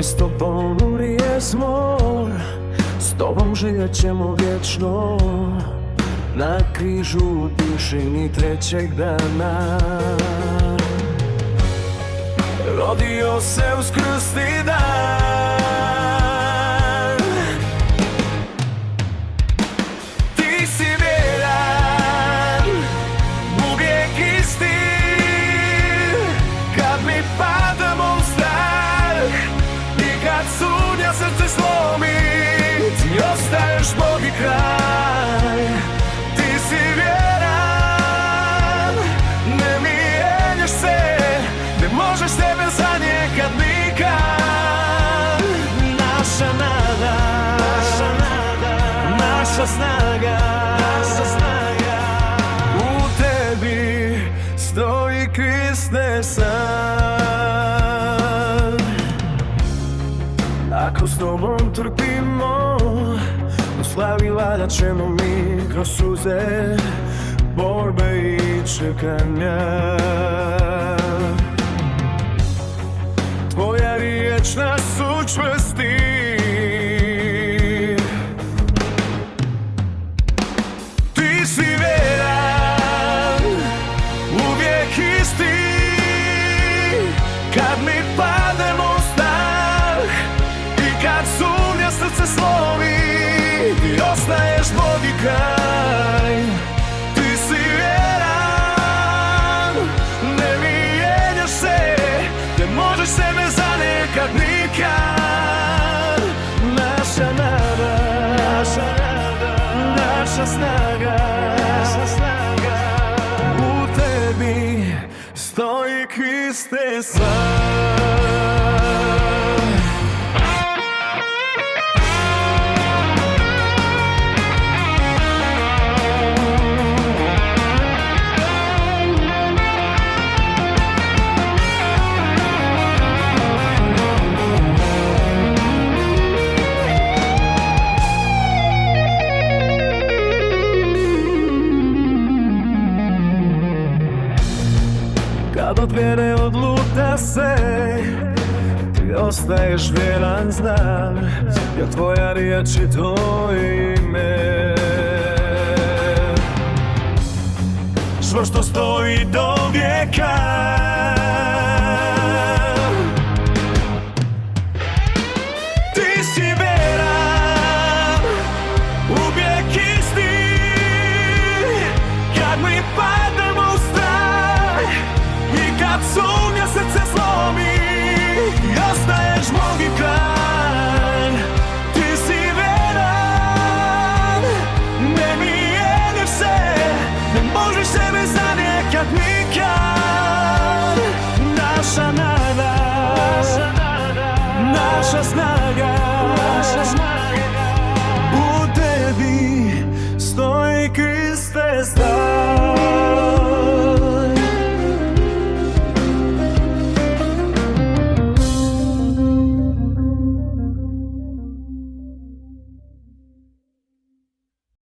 mi s tobom u rijesmo, s tobom živjet ćemo vječno. Na križu tišini trećeg dana rodio se uskrsni dan. Ti si vjeran, uvijek isti. Kad mi padamo u strah i kad sumnja srce slomi, ti ostaješ Bog i kraj. Ti si vjeran, ne mijenjaš se, ne možeš sebe zanijekad nikad. Naša nada, naša snaga, u tebi stoji Kriste san. Ako s tobom trpimo, u slavi valjat ćemo mi kroz suze, borbe i čekanja. Tvoja riječ nas učvrsti. Ti si vjeran, uvijek isti. Kad mi pademo u strah i kad sumnja srce slomi, ti ostaješ Bog i kraj. Ti si vjeran, ne mijenjaš se, ne možeš sebe zanijekad nikad. Naša nada, naša snaga, u tebi stoji Kriste san. Kad od vjere odluta se, ti ostaješ vjeran, znam, jer tvoja riječ je tvoje ime. Čvrsto stoji do vijeka.